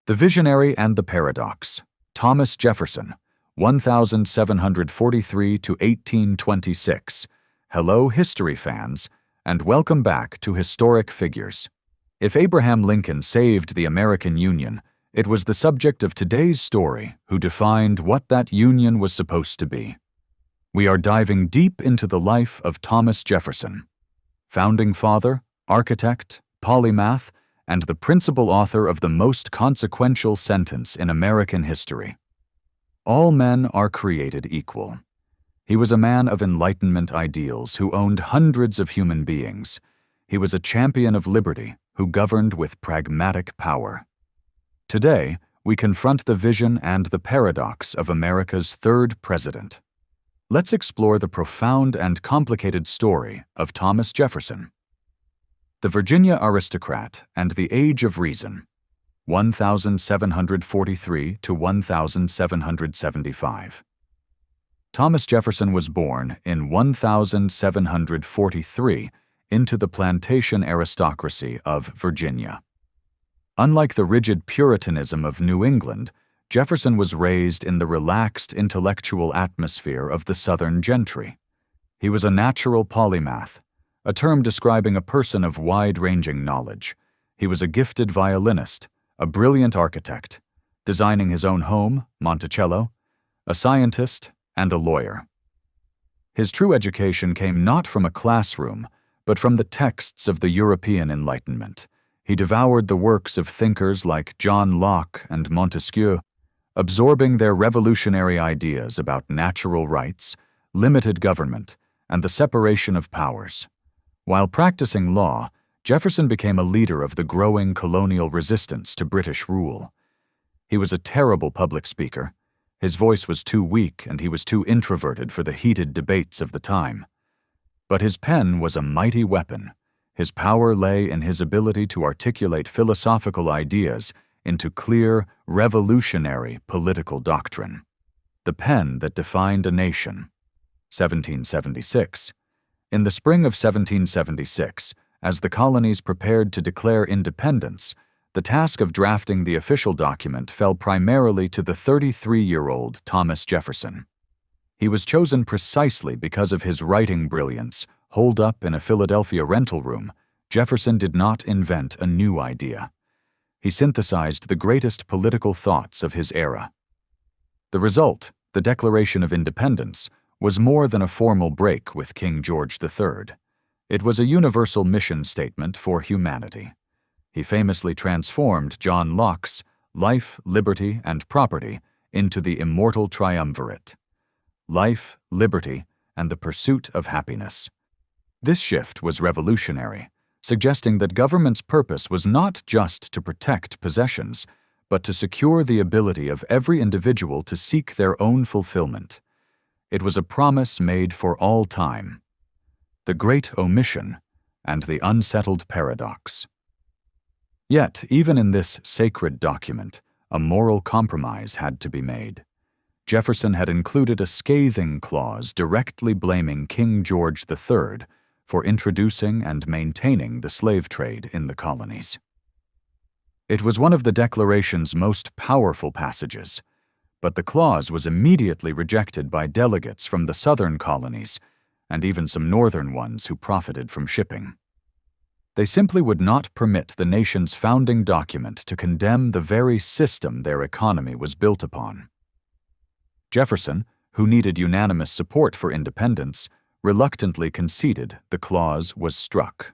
The Visionary and the Paradox. Thomas Jefferson, 1743 to 1826. Hello, history fans, and welcome back to Historic Figures. If Abraham Lincoln saved the American Union, it was the subject of today's story who defined what that union was supposed to be. We are diving deep into the life of Thomas Jefferson, founding father, architect, polymath, and the principal author of the most consequential sentence in American history. All men are created equal. He was a man of Enlightenment ideals who owned hundreds of human beings. He was a champion of liberty who governed with pragmatic power. Today, we confront the vision and the paradox of America's third president. Let's explore the profound and complicated story of Thomas Jefferson. The Virginia Aristocrat and the Age of Reason, 1743 to 1775. Thomas Jefferson was born in 1743 into the plantation aristocracy of Virginia. Unlike the rigid Puritanism of New England, Jefferson was raised in the relaxed intellectual atmosphere of the Southern gentry. He was a natural polymath, a term describing a person of wide-ranging knowledge. He was a gifted violinist, a brilliant architect, designing his own home, Monticello, a scientist, and a lawyer. His true education came not from a classroom, but from the texts of the European Enlightenment. He devoured the works of thinkers like John Locke and Montesquieu, absorbing their revolutionary ideas about natural rights, limited government, and the separation of powers. While practicing law, Jefferson became a leader of the growing colonial resistance to British rule. He was a terrible public speaker. His voice was too weak and he was too introverted for the heated debates of the time. But his pen was a mighty weapon. His power lay in his ability to articulate philosophical ideas into clear, revolutionary political doctrine. The pen that defined a nation. 1776. In the spring of 1776, as the colonies prepared to declare independence, the task of drafting the official document fell primarily to the 33-year-old Thomas Jefferson. He was chosen precisely because of his writing brilliance. Holed up in a Philadelphia rental room, Jefferson did not invent a new idea. He synthesized the greatest political thoughts of his era. The result, the Declaration of Independence, was more than a formal break with King George III. It was a universal mission statement for humanity. He famously transformed John Locke's life, liberty, and property into the immortal triumvirate: life, liberty, and the pursuit of happiness. This shift was revolutionary, suggesting that government's purpose was not just to protect possessions, but to secure the ability of every individual to seek their own fulfillment. It was a promise made for all time. The Great Omission and the Unsettled Paradox. Yet, even in this sacred document, a moral compromise had to be made. Jefferson had included a scathing clause directly blaming King George III for introducing and maintaining the slave trade in the colonies. It was one of the Declaration's most powerful passages, but the clause was immediately rejected by delegates from the southern colonies and even some northern ones who profited from shipping. They simply would not permit the nation's founding document to condemn the very system their economy was built upon. Jefferson, who needed unanimous support for independence, reluctantly conceded the clause was struck.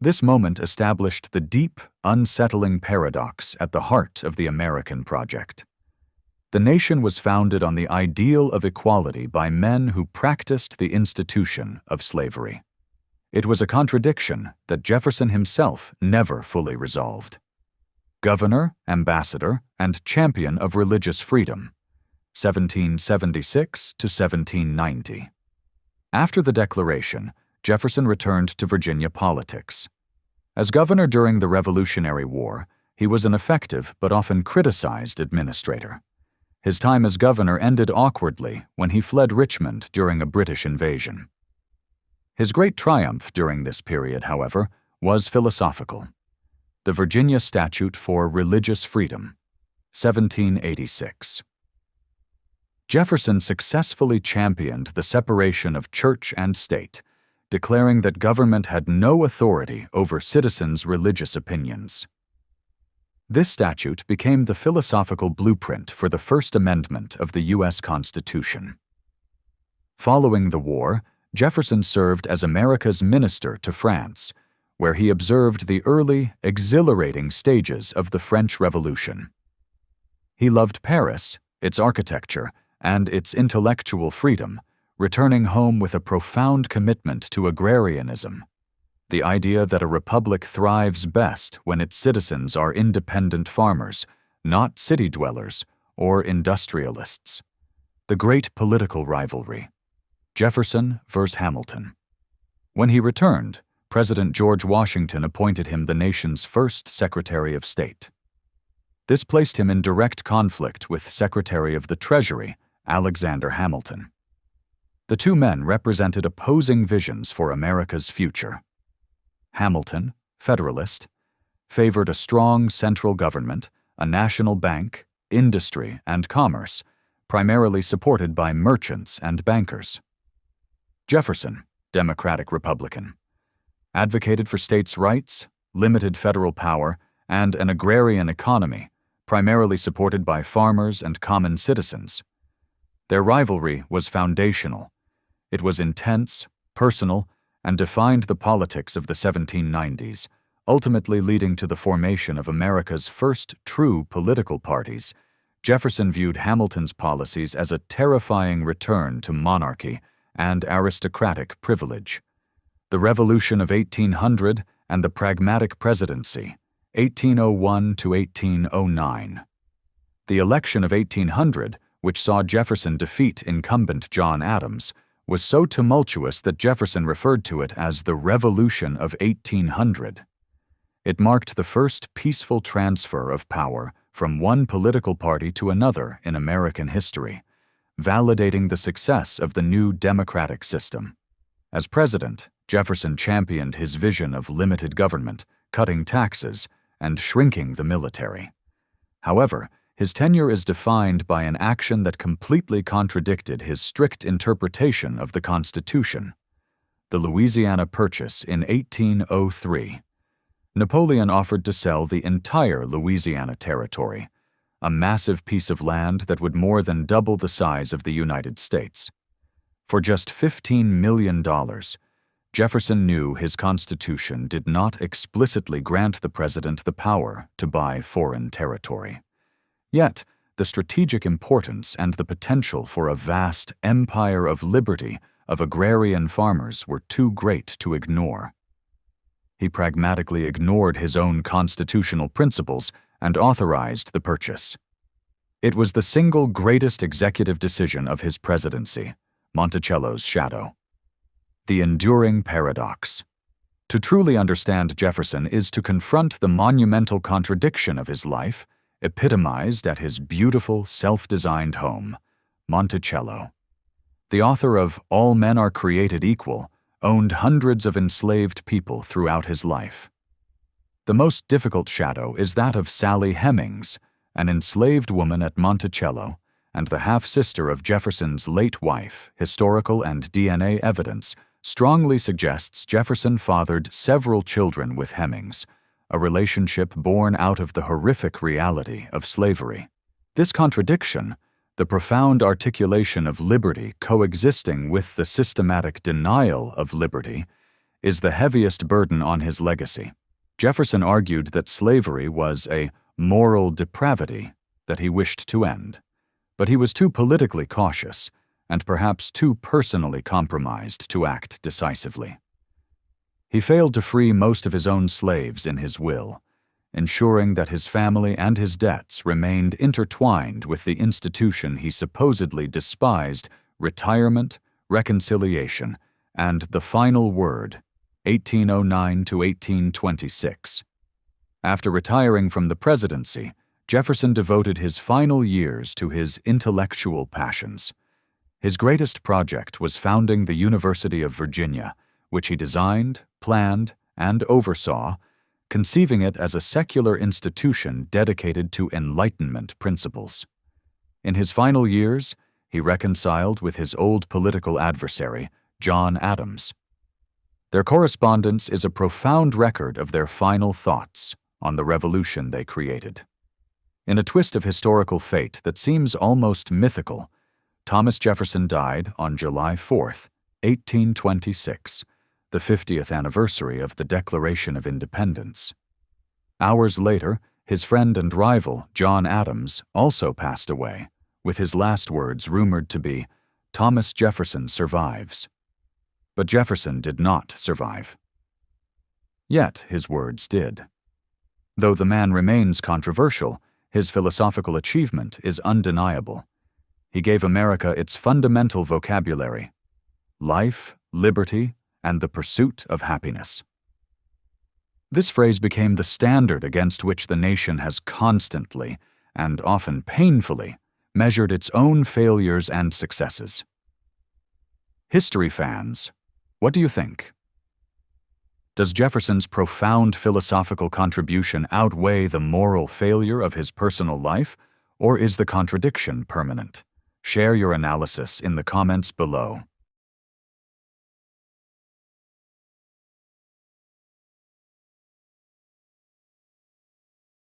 This moment established the deep, unsettling paradox at the heart of the American project. The nation was founded on the ideal of equality by men who practiced the institution of slavery. It was a contradiction that Jefferson himself never fully resolved. Governor, ambassador, and champion of religious freedom, 1776 to 1790. After the Declaration, Jefferson returned to Virginia politics. As governor during the Revolutionary War, he was an effective but often criticized administrator. His time as governor ended awkwardly when he fled Richmond during a British invasion. His great triumph during this period, however, was philosophical. The Virginia Statute for Religious Freedom, 1786. Jefferson successfully championed the separation of church and state, declaring that government had no authority over citizens' religious opinions. This statute became the philosophical blueprint for the First Amendment of the U.S. Constitution. Following the war, Jefferson served as America's minister to France, where he observed the early, exhilarating stages of the French Revolution. He loved Paris, its architecture, and its intellectual freedom, returning home with a profound commitment to agrarianism, the idea that a republic thrives best when its citizens are independent farmers, not city dwellers or industrialists. The great political rivalry. Jefferson versus Hamilton. When he returned, President George Washington appointed him the nation's first Secretary of State. This placed him in direct conflict with Secretary of the Treasury, Alexander Hamilton. The two men represented opposing visions for America's future. Hamilton, Federalist, favored a strong central government, a national bank, industry, and commerce, primarily supported by merchants and bankers. Jefferson, Democratic Republican, advocated for states' rights, limited federal power, and an agrarian economy, primarily supported by farmers and common citizens. Their rivalry was foundational. It was intense, personal, and defined the politics of the 1790s, ultimately leading to the formation of America's first true political parties. Jefferson viewed Hamilton's policies as a terrifying return to monarchy and aristocratic privilege. The Revolution of 1800 and the Pragmatic Presidency, 1801 to 1809. The election of 1800, which saw Jefferson defeat incumbent John Adams, was so tumultuous that Jefferson referred to it as the Revolution of 1800. It marked the first peaceful transfer of power from one political party to another in American history, validating the success of the new democratic system. As president, Jefferson championed his vision of limited government, cutting taxes, and shrinking the military. However, his tenure is defined by an action that completely contradicted his strict interpretation of the Constitution: the Louisiana Purchase in 1803. Napoleon offered to sell the entire Louisiana Territory, a massive piece of land that would more than double the size of the United States. For just $15 million, Jefferson knew his Constitution did not explicitly grant the president the power to buy foreign territory. Yet, the strategic importance and the potential for a vast empire of liberty of agrarian farmers were too great to ignore. He pragmatically ignored his own constitutional principles and authorized the purchase. It was the single greatest executive decision of his presidency, Monticello's shadow. The enduring paradox. To truly understand Jefferson is to confront the monumental contradiction of his life, epitomized at his beautiful, self-designed home, Monticello. The author of All Men Are Created Equal owned hundreds of enslaved people throughout his life. The most difficult shadow is that of Sally Hemings, an enslaved woman at Monticello and the half-sister of Jefferson's late wife. Historical and DNA evidence strongly suggests Jefferson fathered several children with Hemings, a relationship born out of the horrific reality of slavery. This contradiction, the profound articulation of liberty coexisting with the systematic denial of liberty, is the heaviest burden on his legacy. Jefferson argued that slavery was a moral depravity that he wished to end, but he was too politically cautious and perhaps too personally compromised to act decisively. He failed to free most of his own slaves in his will, ensuring that his family and his debts remained intertwined with the institution he supposedly despised: retirement, reconciliation, and the final word, 1809 to 1826. After retiring from the presidency, Jefferson devoted his final years to his intellectual passions. His greatest project was founding the University of Virginia, which he designed, planned, and oversaw, conceiving it as a secular institution dedicated to Enlightenment principles. In his final years, he reconciled with his old political adversary, John Adams. Their correspondence is a profound record of their final thoughts on the revolution they created. In a twist of historical fate that seems almost mythical, Thomas Jefferson died on July 4, 1826, the 50th anniversary of the Declaration of Independence. Hours later, his friend and rival, John Adams, also passed away, with his last words rumored to be, "Thomas Jefferson survives." But Jefferson did not survive. Yet his words did. Though the man remains controversial, his philosophical achievement is undeniable. He gave America its fundamental vocabulary: life, liberty, and the pursuit of happiness. This phrase became the standard against which the nation has constantly, and often painfully, measured its own failures and successes. History fans, what do you think? Does Jefferson's profound philosophical contribution outweigh the moral failure of his personal life, or is the contradiction permanent? Share your analysis in the comments below.